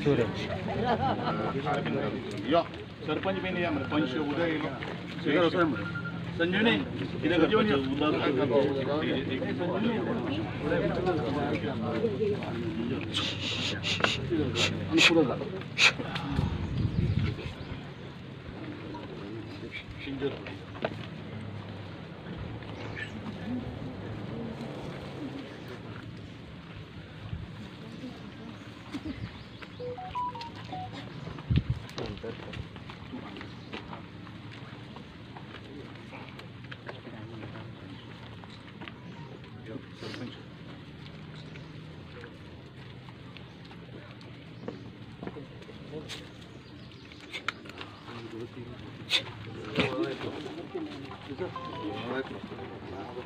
यो सरपंच बेन या मरे पंच उदय येलो संजीवनी इधर संजीवनी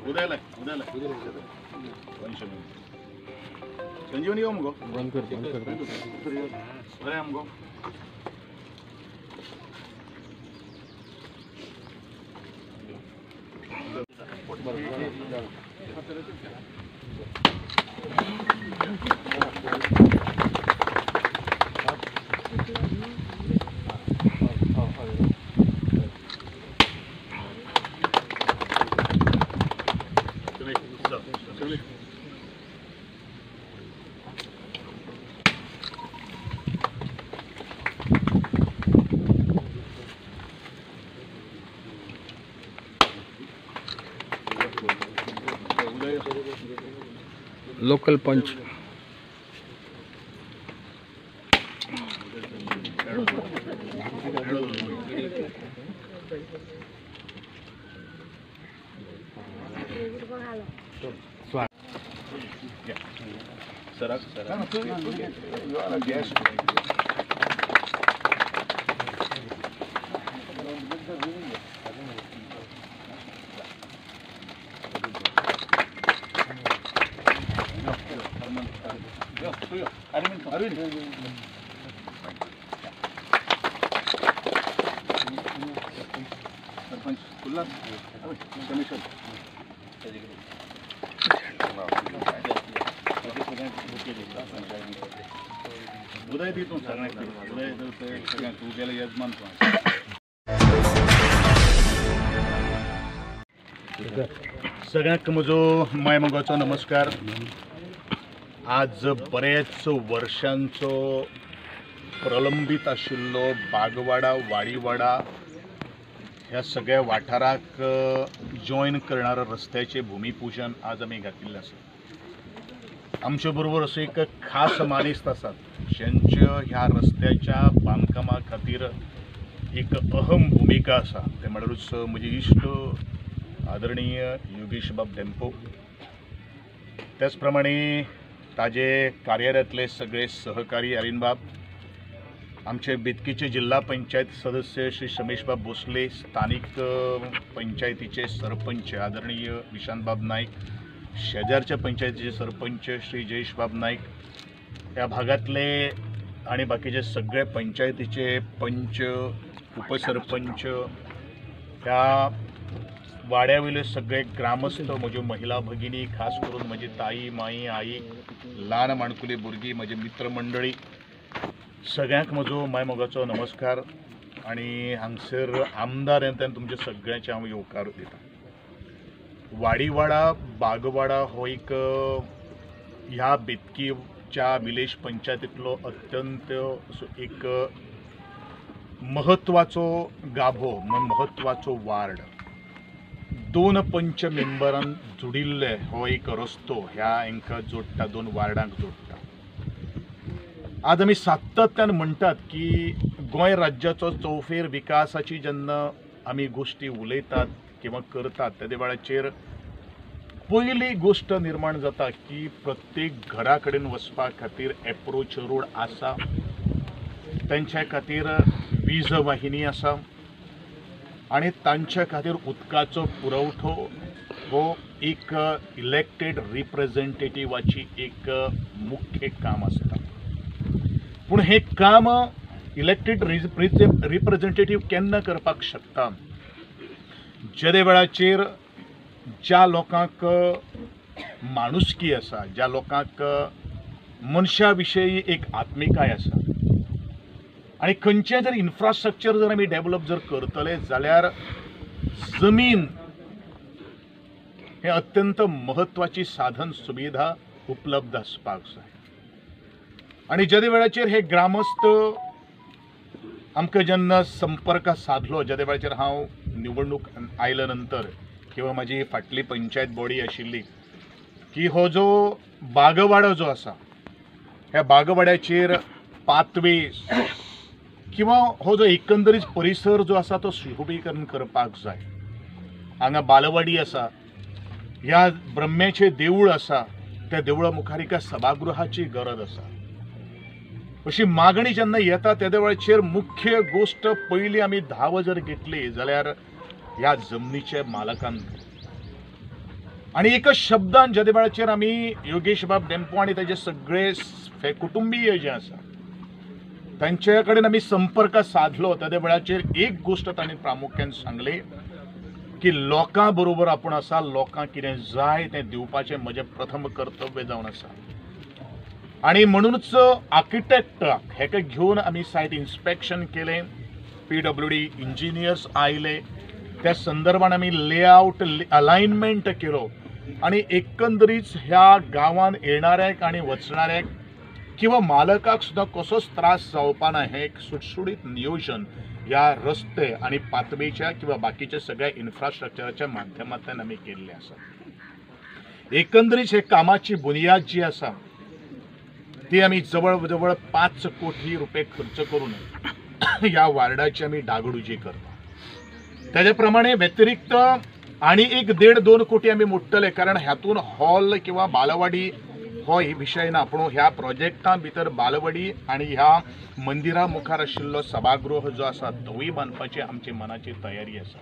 उदयला संजीवनी येऊ मग बंद कर अरे हमको लोकल पंच गैस अरविंद सरपंच खुल्ला कमिशन उदय दी तू उदय तू गेला यजमान सगळ्यांक म्हजो मायमोगाचो नमस्कार। आज बरेच वर्षांचो प्रलंबित आशिल्लो बागवाडा वाडीवाडा ह्या सगळ्या वाठाराक जॉइन करणारा रस्त्याचे भूमिपूजन आज आमी घातिल्लें आसा। आमचे बरोबर असो एक खास मानिस्त आसात ज्यांच्या ह्या रस्त्याच्या बांदकामा खातीर एक अहम भूमिका आसा, ते म्हळ्यारूच म्हजे इश्ट आदरणीय योगेश बाब डेंपो, त्याच प्रमाणे ताजे कार्यालयातले सगळे सहकारी अरिन बाब, आमचे बितकीचे जिल्हा पंचायत सदस्य श्री समेश बाब भोसले, स्थानिक पंचायतीचे सरपंच आदरणीय विशांत बाब नाईक, शेजारच्या पंचायतीचे सरपंच श्री जयेश बाब नाईक, या भागातले आणि बाकीचे सगळे पंचायतीचे पंच उपसरपंच, ह्या वाड्यावयले सगळे ग्रामस्थ, म्हज्यो महिला भगिनी, खास करून म्हजी ताई माई आई, ल्हान माणकुली भुरगीं, म्हजे मित्र मंडळी, सगळ्यांक म्हजो मायमोगाचो नमस्कार। आणि हांगसर आमदार येतान तुमचे सगळ्यांचे हांव येवकार दिता। वाडीवाडा बागवाडा हो एक ह्या बितकीच्या विलेज पंचायतीतलो अत्यंत एक महत्वाचो गाभो, महत्वाचो वार्ड। 2 पंच मेंबरान जोडिल्ले हो एक रस्तो ह्या हांकां जोडटा, 2 वार्डांक जोडटा। आज आमी सातत्यान म्हणटात की गोंय राज्याचो चौफेर विकासाची जेन्ना आमी गोष्टी उलयतात किंवा करतात त्या वेळाचेर पहिली गोष्ट निर्माण जाता की प्रत्येक घरा कडेन वचपा खातीर एप्रोच रोड आसा, तांच्या खातीर वीज वाहिनी आसा आणि तांच्या खातीर उदकाचो पुरवठो हो एक इलेक्टेड रिप्रेझेंटेटिव्हाची एक मुख्य काम आसता। पूण हे काम इलेक्टेड रिप्रेझेंटेटिव्ह केन्ना करपाक शकता, जे वेळाचेर ज्या लोकांक माणुसकी आसा, ज्या लोकांक मनशा विशयी एक आत्मिकाय आसा, आणि खंयचें जर इन्फ्रास्ट्रक्चर जर आमी डेव्हलप जर करतले जाल्यार जमीन हे अत्यंत महत्वाची साधन सुविधा उपलब्ध आसपाक जाय। आणि ज्या वेळाचेर हे ग्रामस्थ आमकां जेन्ना संपर्क साधलो, ज्या वेळाचेर हांव निवडणूक आयल्या नंतर किंवा म्हजी फाटली पंचायत बॉडी आशिल्ली की हो जो बागवाडो जो आसा ह्या बागवाड्याचेर पाथवे किंवा हो जो एकंदरीत परिसर जो आसा तो सुशोभीकरण करपाक जाय। हांगा बालवाडी आसा, ह्या ब्रह्म्याचें देवूळ आसा, त्या देवळा मुखार एका सभागृहाची गरज आसा। अशी मागणी जेन्ना येता त्या वेळाचेर मुख्य गोष्ट पयली आमी धाव जर घेतली जाल्यार ह्या जमनीच्या मालकांक आणि एकच शब्दान ज्या वेळाचेर आमी योगेश बाब डेंपो आणि ताचे सगळे कुटुंबीय जे आसा तांचे कडेन आमी संपर्क साधलो त्या वेळाचेर एक गोष्ट तांणी प्रामुख्यान सांगली की लोकां बरोबर आपूण आसा, लोकांक कितें जाय तें दिवपाचें म्हजें प्रथम कर्तव्य जावन आसा। आणि म्हणूनच आर्किटेक्टाक हेका घेवन आमी सायट इन्स्पेक्शन केलें, PWD इंजिनियर्स आयले, त्या संदर्भात आमी लेआउट अलायनमेंट केलो आणि एकंदरीत ह्या गांवांत येणाऱ्याक आणि वचणाऱ्याक किंवा मालकाक सुद्धा कसोच त्रास जावपा ना हे एक सुटसुटीत नियोजन या रस्ते आणि पाथवेच्या किंवा बाकीच्या सगळ्या इन्फ्रास्ट्रक्चराच्या माध्यमांतल्यान आमी केल्लें आसा। एकंदरीत हे कामाची बुनियाद जी आसा ती आमी जवळ जवळ 5 कोटी रुपये खर्च करून ह्या वार्डाची आमी डागडुजी करता। त्याच्या प्रमाणे व्यतिरिक्त आणि 1-1.5-2 कोटी आमी मोडटले, कारण ह्यातून हॉल किंवा बालवाडी हो विषय ना, पूण ह्या प्रोजेक्टा भितर बालवाडी आणि ह्या मंदिरा मुखार आशिल्लो सभागृह जो आसा तोय बांदपाची आमची मनाची तयारी आसा।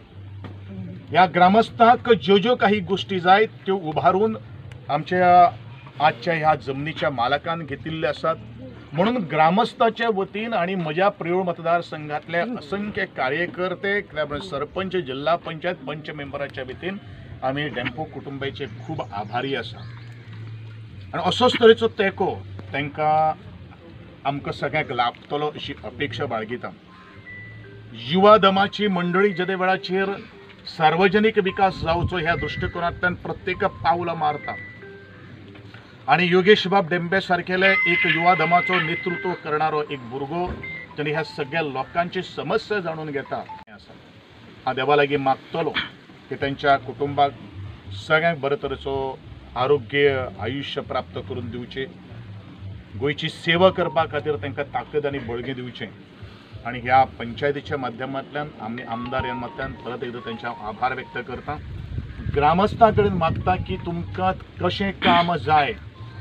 ह्या ग्रामस्थांक ज्यो ज्यो काही गोष्टी जाय त्यो उभारून आमच्या आजच्या ह्या जमनीच्या मालकान घेतिल्ले आसात। म्हणून ग्रामस्थाच्या वतीन आणि म्हज्या प्रियोळ मतदारसंघातले असंख्य कार्यकर्ते, सरपंच, जिल्हा पंचायत, पंच मेंबराच्या वतीन आमी डेंपो कुटुंबाचे खूब आभारी आसा। आणि असोच तरेचो तेंको तांकां आमकां सगळ्यांक लाभतलो अशी अपेक्षा बाळगिता। युवा दमाची मंडळी ज्या वेळाचेर सार्वजनीक विकास जावचो ह्या दृष्टिकोनांतल्यान प्रत्येक पावल मारता आणि योगेश बाब डेंबे सारखेले एक युवा दमाचो नेतृत्व करणारो एक भुरगो त्यांनी ह्या सगळ्या लोकांची समस्या जाणून घेता। हांव देवा लागीं मागतलो की त्यांच्या कुटुंबाक सगळ्यांक बरे तरेचो आरोग्य आयुष्य प्राप्त करून दिवचे, गोंयची सेवा करपा खातीर तांकां ताकद आनी बळगें दिवचें आणि ह्या पंचायतीच्या माध्यमांतल्यान आमी आमदार यांतल्यान परत एकदा त्यांचे आभार व्यक्त करता। ग्रामस्थां कडेन मागता की तुमकां कशें काम जाय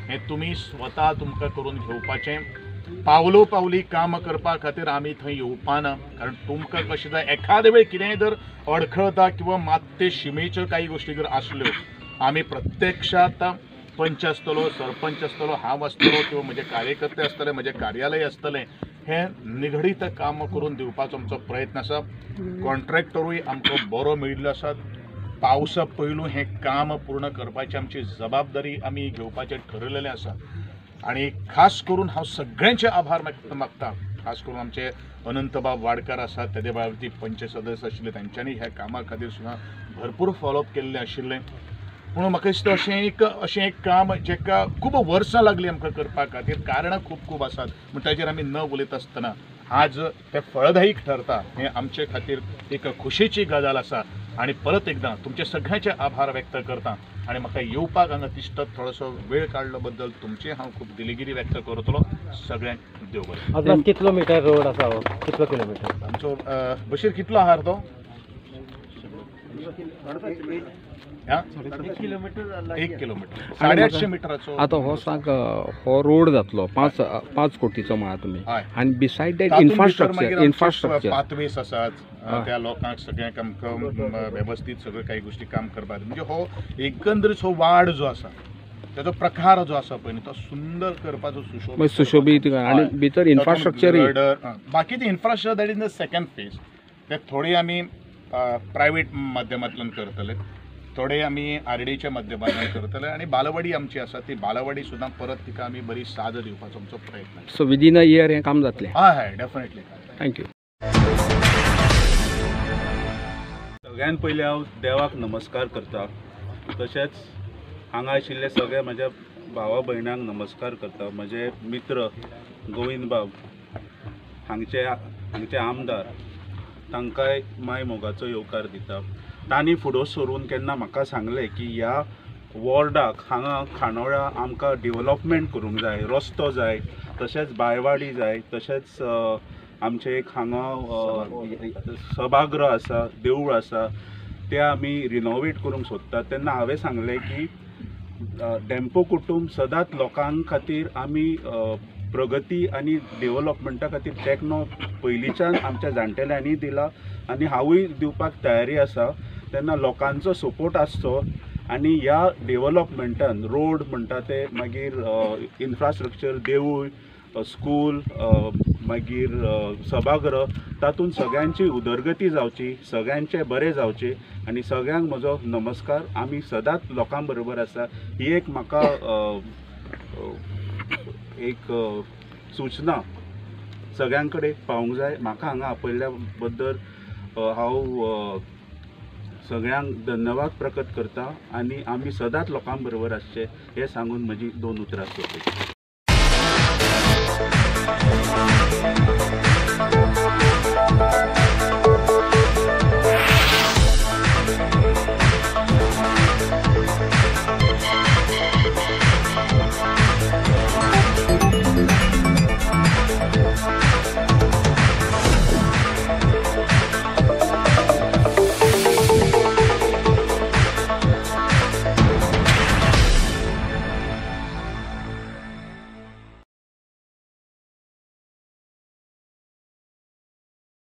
हें तुमी स्वता तुमकां करून घेवपाचें, पावलो पावली काम करपा खातीर आमी थंय येवपाना, कारण तुमकां कशें जाय एखादे वेळ कितेंय जर अडखळता किंवा मात्ते शिमेच्यो काही गोष्टी जर आसल्यो आमी प्रत्यक्षात पंच आसतलो, सरपंच आसतलो, हांव आसतलो किंवा म्हजे कार्यकर्ते आसतले, म्हजें कार्यालय आसतलें, हें निगडीत काम करून दिवपाचो आमचो प्रयत्न आसा। कॉन्ट्रॅक्टरूय आमकां बरो मेळिल्लो आसा। पावसा पयलू हें काम पूर्ण करपाची आमची जबाबदारी आमी घेवपाचें ठरयलेलें आसा। आणि खास करून हांव सगळ्यांचे आभार मागता, खास करून आमचे अनंतबाब वाडकार आसात, तेदे वेळार पंच सदस्य आशिल्ले, तांच्यांनी ह्या कामा खातीर सुद्दां भरपूर फॉलोअप केल्लें आशिल्लें। म्हणून म्हाका दिसता अशें एक काम जेका खूब वर्सां लागलीं आमकां करपा खातीर, कारणां खूब आसात, पूण ताचेर आमी न उलयता आसतना आज ते फळदायीक ठरता हें आमचे खातीर एक खुशेची गजाल आसा। आणि परत एकदा तुमचे सगळ्यांचे आभार व्यक्त करता आणि म्हाका येवपाक हांगा तिश्तत थोडोसो वेळ काडलो बद्दल तुमचे हांव खूब दिलगिरी व्यक्त करतलो। सगळ्यांक देव बरें। अजून कितलो मिटर रोड आसा हो? कितलो किलोमीटर आमचो बशीर कितलो आहार तो? 1 किलोमीटर 850 मिटराचो। आता हो सांग हो रोड जातलो 5 कोटीचो म्हणा तुम्ही, आणि बिसायड दॅट इन्फ्रास्ट्रक्चर पाथवेस आसात, त्या लोकांक सगळ्यांक आमकां वेवस्थीत सगळे काही गोष्टी काम करपाक, म्हणजे हो एकंदरीत हो वार्ड जो आसा त्याचो प्रकार जो आसा पळय तो सुंदर करपाचो, सुशोभीत आणि भितर इन्फ्रास्ट्रक्चर बाकीचे infrastructure that is the second phase, ते थोडी आमी प्रायवेट माध्यमांतल्यान करतले, थोडे आमी RDच्या माध्यमांतल्यान करतले आणि बालवाडी आमची आसा ती बालवाडी सुद्दां परत तिका आमी बरी साद दिवपाचो आमचो प्रयत्न। सो विदीन अ इयर हें काम जातलें? हय डेफिनेटली। थँक्यू. सगळ्यात पयलीं हांव देवाक नमस्कार करता. तशेंच हांगा आशिल्ले सगळे म्हज्या भावा भयणांक नमस्कार करता. म्हजे मित्र गोविंद बाब हांगचे आमदार तांकांय माय मोगाचो येवकार दिता. तांणी फुडो सरून केन्ना म्हाका सांगलें की ह्या वॉर्डाक हांगा खांडोळा आमकां डेवलपमेंट करूंक जाय, रस्तो जाय, तशेंच बायवाडी जाय, तशेंच आमचे एक हांगा सभागृह आसा, देवूळ आसा, ते आमी रिनोवेट करूंक सोदतात. तेन्ना हांवें सांगलें की डेम्पो कुटुंब सदांच लोकां खातीर आमी प्रगती आनी डेवलपमेंटा खातीर तेंको पयलींच्यान आमच्या जाणटेल्यांनी दिला आनी हांवूय दिवपाक तयारी आसा. तेन्ना लोकांचो सपोर्ट आसचो आनी ह्या डेवलपमेंटान रोड म्हणटा ते, मागीर इन्फ्रास्ट्रक्चर, देवूळ, स्कूल, मागीर सभागृह, तातूंत सगळ्यांची उदरगती जावची, सगळ्यांचे बरें जावचें आनी सगळ्यांक म्हजो नमस्कार. आमी सदांच लोकां बरोबर आसा. ही एक म्हाका एक सूचना सगळ्यां कडेन पावूंक जाय. म्हाका हांगा आपयल्ल्या बद्दल हांव सगळ्यांक धन्यवाद प्रकट करता आनी आमी सदांच लोकां बरोबर आसचे हें सांगून म्हजी 2 उतरां सोंपयता.